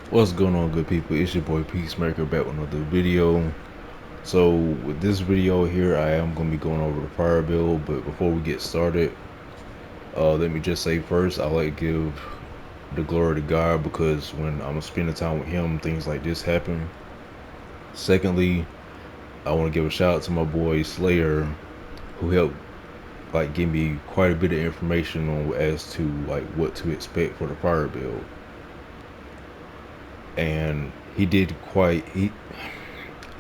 What's going on, good people? It's your boy Peacemaker back with another video. So with this video here, I am going to be going over the fire bill, but before we get started, let me just say first, I like to give the glory to God, because when I'm spending time with him, things like this happen. Secondly, I want to give a shout out to my boy Slayer, who helped give me quite a bit of information on as to what to expect for the fire bill. And he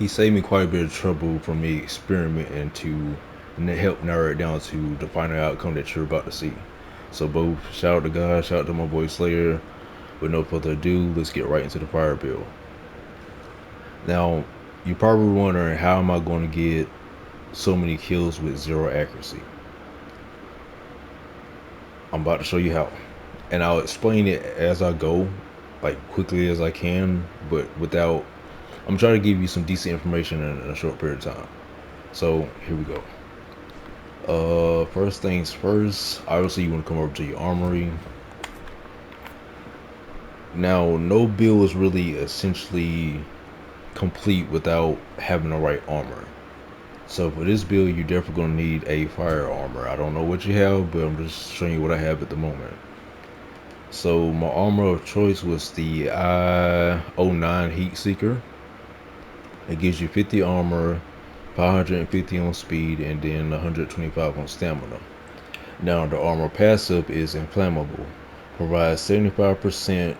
saved me quite a bit of trouble from me experimenting to help narrow it down to the final outcome that you're about to see. So both shout out to God, shout out to my boy Slayer. With no further ado, let's get right into the fire bill. Now, you're probably wondering, how am I going to get so many kills with zero accuracy? I'm about to show you how. And I'll explain it as I go, like quickly as I can, but without I'm trying to give you some decent information in a short period of time. So here we go. First things first, obviously you want to come over to your armory. Now, no build is really essentially complete without having the right armor. So for this build, you're definitely going to need a fire armor. I don't know what you have, but I'm just showing you what I have at the moment. So my armor of choice was the I-09 Heat Seeker. It gives you 50 armor, 550 on speed, and then 125 on stamina. Now the armor passive is inflammable. Provides 75%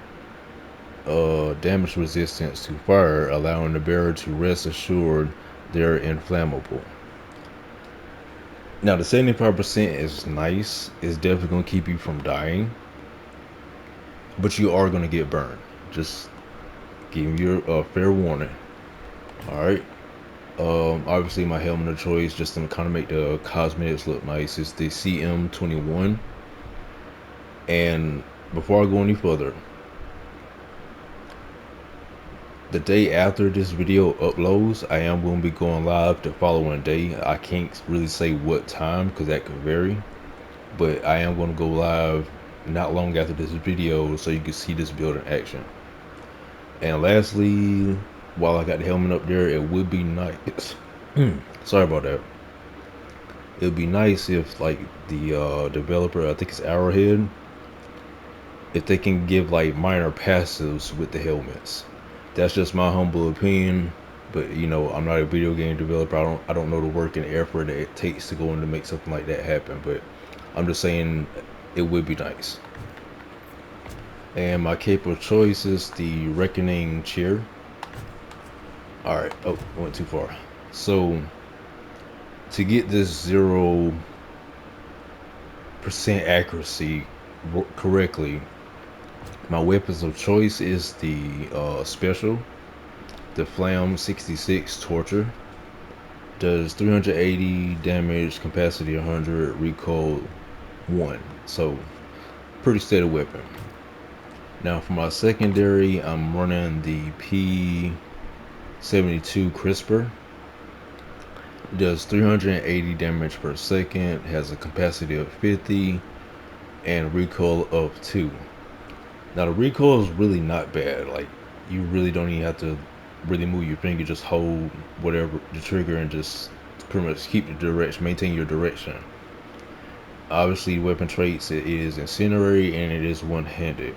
damage resistance to fire, allowing the bearer to rest assured they're inflammable. Now the 75% is nice. It's definitely going to keep you from dying, but you are going to get burned. Just giving you a fair warning. Alright. Obviously my helmet of choice, just to kind of make the cosmetics look nice, is the CM21. And before I go any further, the day after this video uploads, I am going to be going live the following day. I can't really say what time because that could vary, but I am going to go live not long after this video so you can see this build in action. And lastly, while I got the helmet up there, it would be nice. Sorry about that. It would be nice if the developer, I think it's Arrowhead, if they can give minor passives with the helmets. That's just my humble opinion, but I'm not a video game developer. I don't know the work and effort that it takes to go in to make something like that happen, but I'm just saying it would be nice. And my cape of choice is the Reckoning Chair. Alright, oh, I went too far. So to get this 0% accuracy correctly, my weapons of choice is the special, the Flam 66 Torture. Does 380 damage, capacity 100, recoil 1. So pretty steady weapon. Now for my secondary, I'm running the P72 Crisper. Does 380 damage per second, has a capacity of 50, and recoil of 2. Now the recoil is really not bad. Like, you really don't even have to really move your finger. Just hold whatever the trigger and just pretty much keep the direction, maintain your direction. Obviously, weapon traits, it is incendiary and it is one-handed.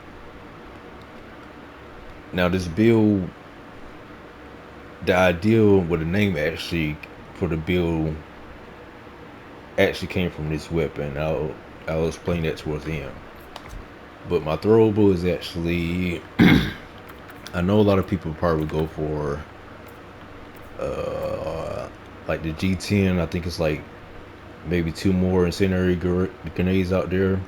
Now this build, the ideal, the name actually for the build actually came from this weapon. I'll explain that towards the end. But my throwable is actually I know a lot of people probably go for like the G10. I think it's like maybe 2 more incendiary grenades out there,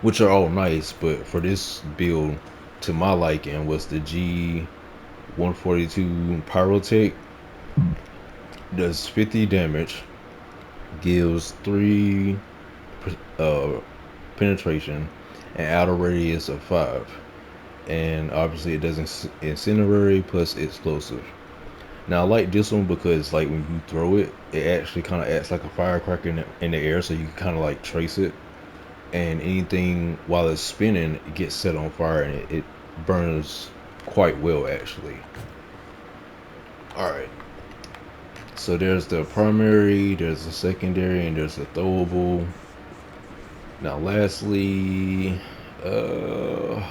which are all nice, but for this build, to my liking, was the G142 Pyrotech. Does 50 damage, gives 3 penetration, and outer radius of 5. And obviously it does incendiary plus explosive. Now I like this one because when you throw it, it actually kind of acts like a firecracker in the air, so you can kind of trace it. And anything while it's spinning, it gets set on fire and it burns quite well actually. All right. So there's the primary, there's the secondary, and there's the throwable. Now, lastly, uh,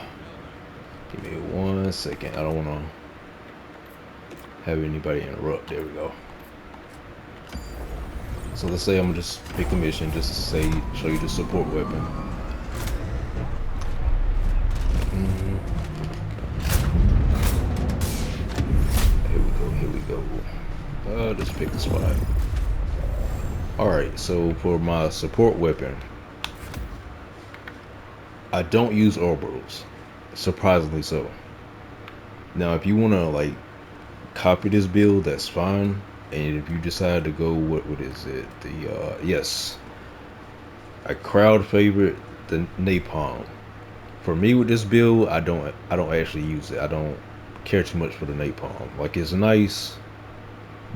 give me 1 second. I don't want to have anybody interrupt. There we go. So let's say I'm gonna just pick a mission just to say show you the support weapon. Here we go. Here we go. Just pick a spot. All right. So for my support weapon, I don't use orbitals. Surprisingly so. Now, if you wanna like copy this build, that's fine. And if you decide to go, what is it? The yes, a crowd favorite, the napalm. For me with this build, I don't actually use it. I don't care too much for the napalm. Like it's nice,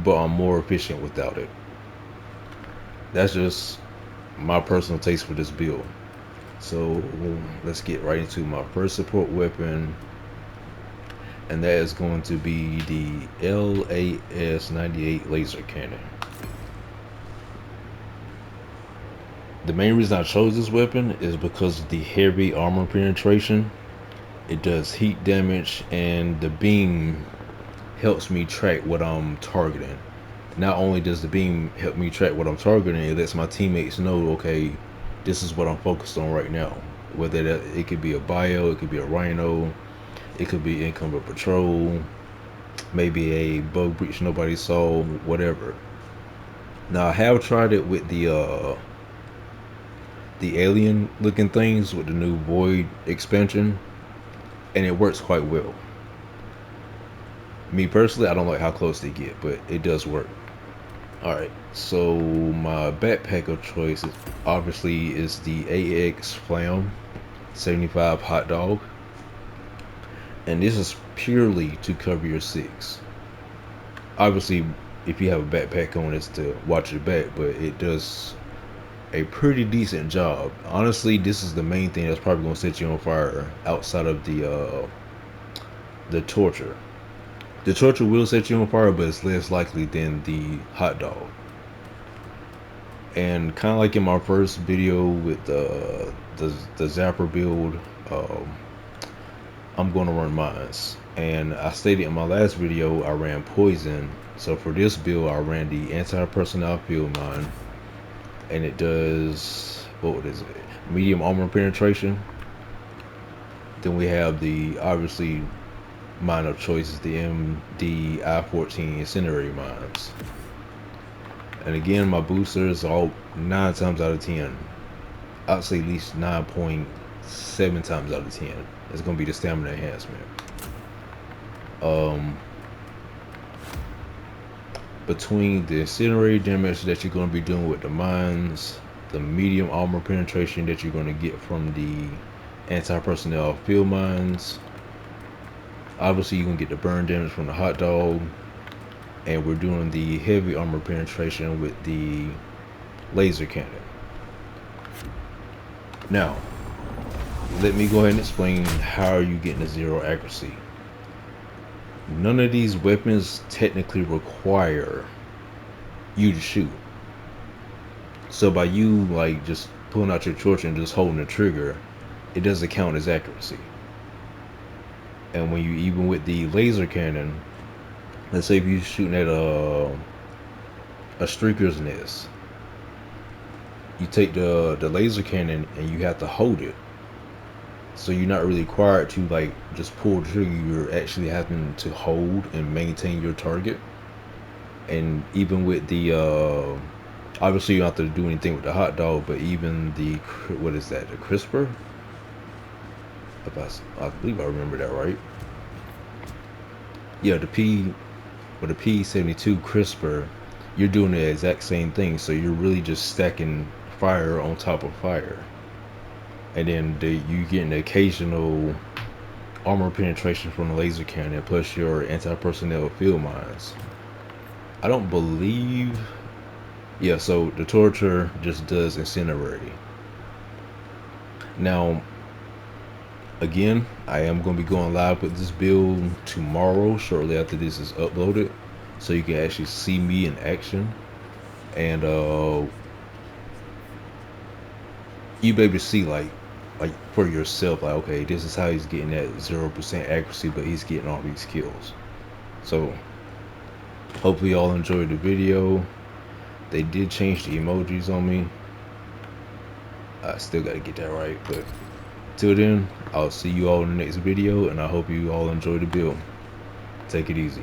but I'm more efficient without it. That's just my personal taste for this build. So let's get right into my first support weapon, and that is going to be the LAS-98 laser cannon. The main reason I chose this weapon is because of the heavy armor penetration. It does heat damage, and the beam helps me track what I'm targeting. Not only does the beam help me track what I'm targeting, it lets my teammates know, okay, this is what I'm focused on right now. Whether it could be a bio, it could be a rhino, it could be incoming patrol, maybe a bug breach nobody saw, whatever. Now I have tried it with the alien looking things with the new Void expansion, and it works quite well. Me personally, I don't like how close they get, but it does work. Alright, so my backpack of choice obviously is the AX Flam 75 Hot Dog, and this is purely to cover your six. Obviously, if you have a backpack on, it's to watch your back, but it does a pretty decent job. Honestly, this is the main thing that's probably gonna set you on fire outside of the torture. The torture will set you on fire, but it's less likely than the hot dog. And kind of like in my first video with the Zapper build, um, I'm going to run mines. And I stated in my last video I ran poison. So for this build, I ran the anti-personnel field mine, and it does, what is it? Medium armor penetration. Then we have the obviously mine of choice is the MD I-14 incendiary mines. And again, my boosters all 9 times out of 10. I'd say at least 9.7 times out of 10. It's gonna be the stamina enhancement. Between the incendiary damage that you're gonna be doing with the mines, the medium armor penetration that you're gonna get from the anti-personnel field mines, obviously you're gonna get the burn damage from the hot dog, and we're doing the heavy armor penetration with the laser cannon. Now, let me go ahead and explain how are you getting a zero accuracy. None of these weapons technically require you to shoot. So by you like just pulling out your torch and just holding the trigger, it doesn't count as accuracy. And when you even with the laser cannon, let's say if you're shooting at a streaker's nest, you take the laser cannon and you have to hold it. So you're not really required to like just pull the trigger. You're actually having to hold and maintain your target. And even with the obviously you don't have to do anything with the hot dog, but even the, what is that, the crisper, if I believe I remember that right. Yeah, the P72 crisper, you're doing the exact same thing. So you're really just stacking fire on top of fire, and then you getting the occasional armor penetration from the laser cannon plus your anti-personnel field mines. I don't believe, yeah, so the torture just does incendiary. Now Again, I am going to be going live with this build tomorrow, shortly after this is uploaded, so you can actually see me in action, and you be able to see like for yourself, like, okay, this is how he's getting that 0% accuracy, but he's getting all these kills. So hopefully y'all enjoyed the video. They did change the emojis on me. I still got to get that right, but till then, I'll see you all in the next video, and I hope you all enjoy the build. Take it easy.